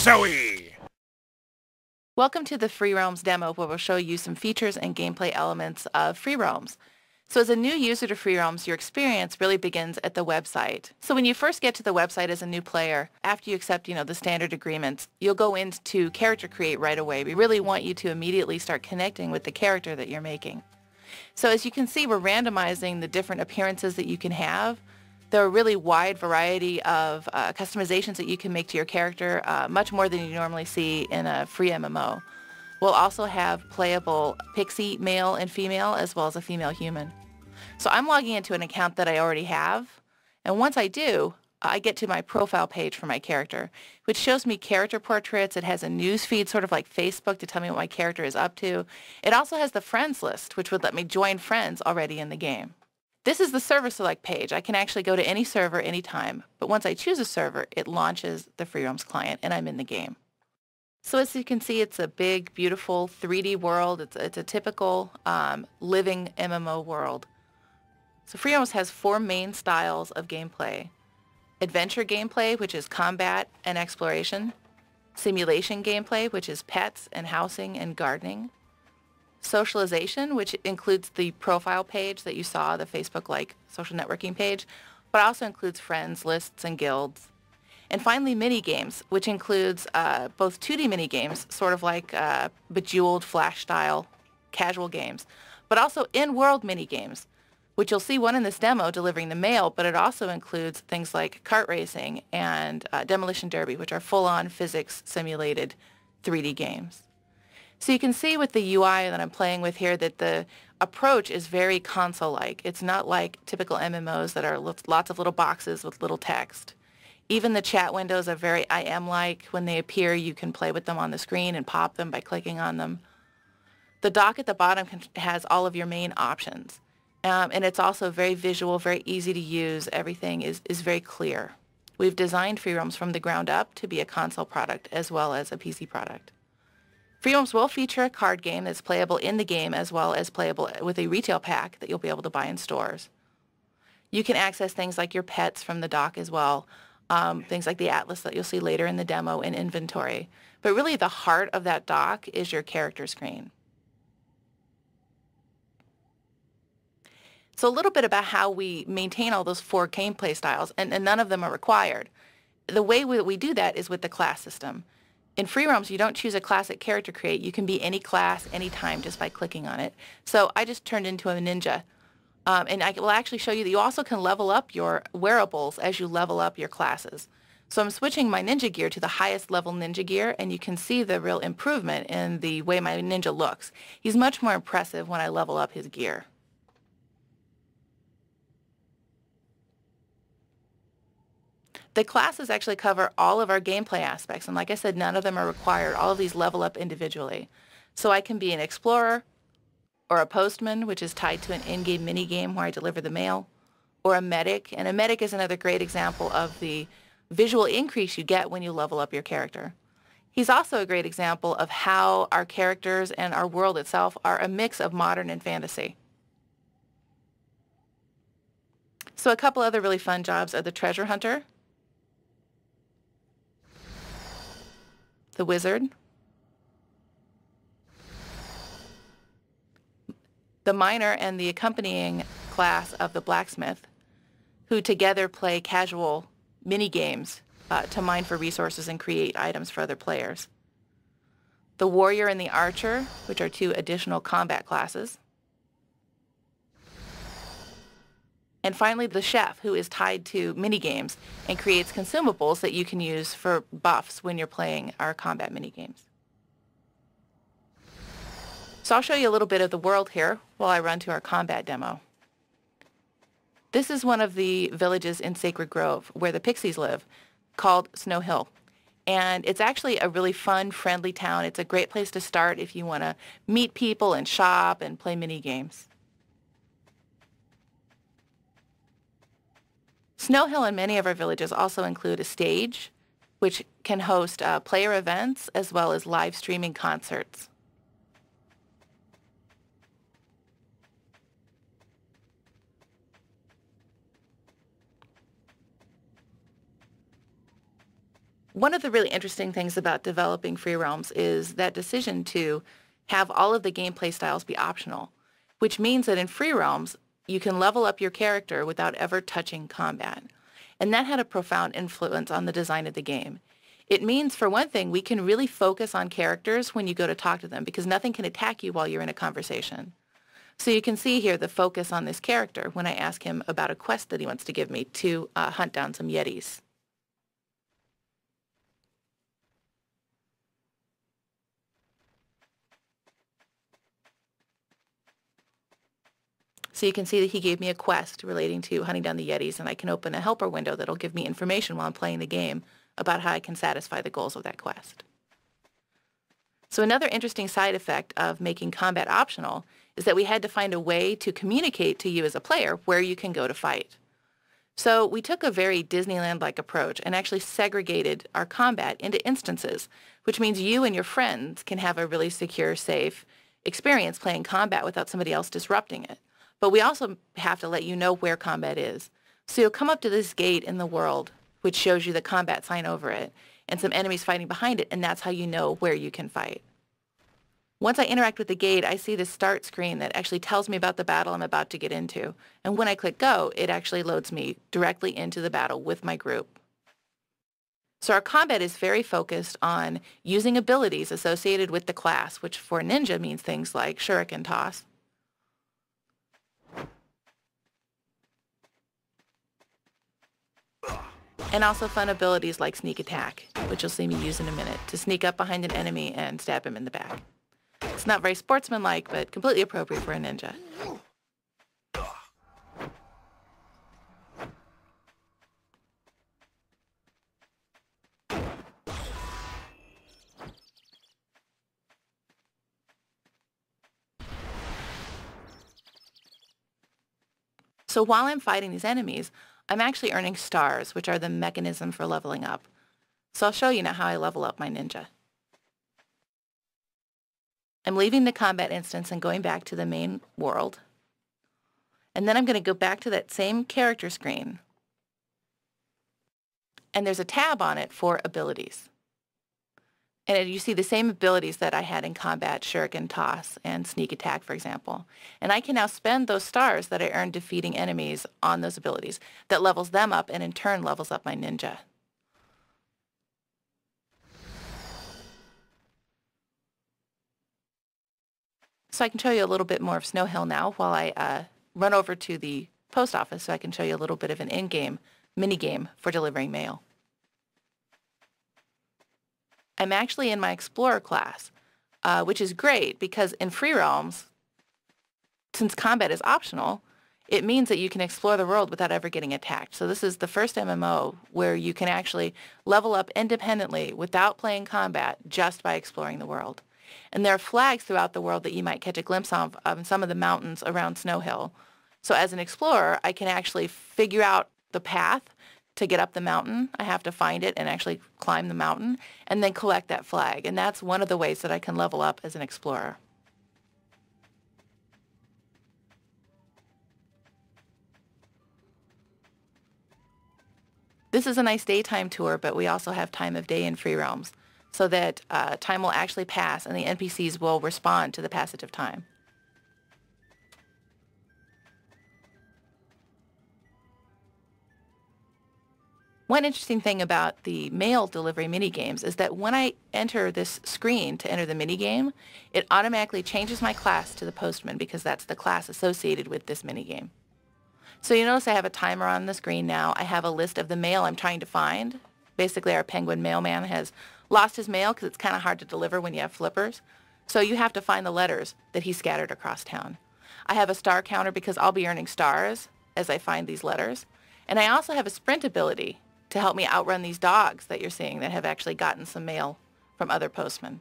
Zoe! Welcome to the Free Roams demo, where we'll show you some features and gameplay elements of Free Roams. So as a new user to Free Roams, your experience really begins at the website. So when you first get to the website as a new player, after you accept, the standard agreements, you'll go into Character Create right away. We really want you to immediately start connecting with the character that you're making. So as you can see, we're randomizing the different appearances that you can have. There are a really wide variety of customizations that you can make to your character, much more than you normally see in a free MMO. We'll also have playable pixie male and female, as well as a female human. So I'm logging into an account that I already have, and once I do, I get to my profile page for my character, which shows me character portraits. It has a news feed, sort of like Facebook, to tell me what my character is up to. It also has the friends list, which would let me join friends already in the game. This is the server select page. I can actually go to any server anytime, but once I choose a server, it launches the Free Roams client and I'm in the game. So as you can see, it's a big, beautiful 3D world. It's a typical living MMO world. So Free Roams has 4 main styles of gameplay. Adventure gameplay, which is combat and exploration. Simulation gameplay, which is pets and housing and gardening. Socialization, which includes the profile page that you saw, the Facebook-like social networking page, but also includes friends, lists, and guilds. And finally, mini-games, which includes both 2D mini-games, sort of like Bejeweled, Flash-style, casual games, but also in-world mini-games, which you'll see one in this demo delivering the mail, but it also includes things like kart racing and Demolition Derby, which are full-on physics-simulated 3D games. So you can see with the UI that I'm playing with here that the approach is very console-like. It's not like typical MMOs that are lots of little boxes with little text. Even the chat windows are very IM-like. When they appear, you can play with them on the screen and pop them by clicking on them. The dock at the bottom has all of your main options. And it's also very visual, very easy to use. Everything is very clear. We've designed Free Roams from the ground up to be a console product as well as a PC product. Free Roams will feature a card game that's playable in the game as well as playable with a retail pack that you'll be able to buy in stores. You can access things like your pets from the dock as well, things like the atlas that you'll see later in the demo and inventory. But really the heart of that dock is your character screen. So a little bit about how we maintain all those 4 gameplay styles, and none of them are required. The way we do that is with the class system. In Free Roams, you don't choose a class at Character Create. You can be any class, anytime, just by clicking on it. So I just turned into a ninja. And I will actually show you that you also can level up your wearables as you level up your classes. So I'm switching my ninja gear to the highest level ninja gear, and you can see the real improvement in the way my ninja looks. He's much more impressive when I level up his gear. The classes actually cover all of our gameplay aspects, and like I said, none of them are required. All of these level up individually. So I can be an explorer, or a postman, which is tied to an in-game mini-game where I deliver the mail, or a medic, and a medic is another great example of the visual increase you get when you level up your character. He's also a great example of how our characters and our world itself are a mix of modern and fantasy. So a couple other really fun jobs are the treasure hunter, the wizard, the miner, and the accompanying class of the blacksmith, who together play casual mini-games to mine for resources and create items for other players. The warrior and the archer, which are 2 additional combat classes. And finally, the chef, who is tied to mini-games and creates consumables that you can use for buffs when you're playing our combat mini-games. So I'll show you a little bit of the world here while I run to our combat demo. This is one of the villages in Sacred Grove where the pixies live, called Snow Hill. And it's actually a really fun, friendly town. It's a great place to start if you want to meet people and shop and play mini-games. Snow Hill and many of our villages also include a stage, which can host player events as well as live streaming concerts. One of the really interesting things about developing free roams is that decision to have all of the gameplay styles be optional, which means that in free roams, you can level up your character without ever touching combat. And that had a profound influence on the design of the game. It means, for one thing, we can really focus on characters when you go to talk to them because nothing can attack you while you're in a conversation. So you can see here the focus on this character when I ask him about a quest that he wants to give me to hunt down some Yetis. So you can see that he gave me a quest relating to hunting down the Yetis, and I can open a helper window that'll give me information while I'm playing the game about how I can satisfy the goals of that quest. So another interesting side effect of making combat optional is that we had to find a way to communicate to you as a player where you can go to fight. So we took a very Disneyland-like approach and actually segregated our combat into instances, which means you and your friends can have a really secure, safe experience playing combat without somebody else disrupting it. But we also have to let you know where combat is. So you'll come up to this gate in the world, which shows you the combat sign over it, and some enemies fighting behind it, and that's how you know where you can fight. Once I interact with the gate, I see this start screen that actually tells me about the battle I'm about to get into. And when I click go, it actually loads me directly into the battle with my group. So our combat is very focused on using abilities associated with the class, which for ninja means things like shuriken toss, and also fun abilities like sneak attack, which you'll see me use in a minute, to sneak up behind an enemy and stab him in the back. It's not very sportsmanlike, but completely appropriate for a ninja. So while I'm fighting these enemies, I'm actually earning stars, which are the mechanism for leveling up. So I'll show you now how I level up my ninja. I'm leaving the combat instance and going back to the main world. And then I'm going to go back to that same character screen. And there's a tab on it for abilities. And you see the same abilities that I had in combat, shuriken toss and sneak attack, for example. And I can now spend those stars that I earned defeating enemies on those abilities. That levels them up and in turn levels up my ninja. So I can show you a little bit more of Snow Hill now while I run over to the post office so I can show you a little bit of an in-game mini-game for delivering mail. I'm actually in my Explorer class, which is great because in free roams, since combat is optional, it means that you can explore the world without ever getting attacked. So this is the first MMO where you can actually level up independently without playing combat just by exploring the world. And there are flags throughout the world that you might catch a glimpse of in some of the mountains around Snow Hill. So as an explorer, I can actually figure out the path to get up the mountain. I have to find it and actually climb the mountain and then collect that flag. And that's one of the ways that I can level up as an explorer. This is a nice daytime tour, but we also have time of day in free roams so that time will actually pass and the NPCs will respond to the passage of time. One interesting thing about the mail delivery minigames is that when I enter this screen to enter the minigame, it automatically changes my class to the postman because that's the class associated with this minigame. So you notice I have a timer on the screen now. I have a list of the mail I'm trying to find. Basically, our penguin mailman has lost his mail because it's kind of hard to deliver when you have flippers. So you have to find the letters that he scattered across town. I have a star counter because I'll be earning stars as I find these letters. And I also have a sprint ability to help me outrun these dogs that you're seeing that have actually gotten some mail from other postmen.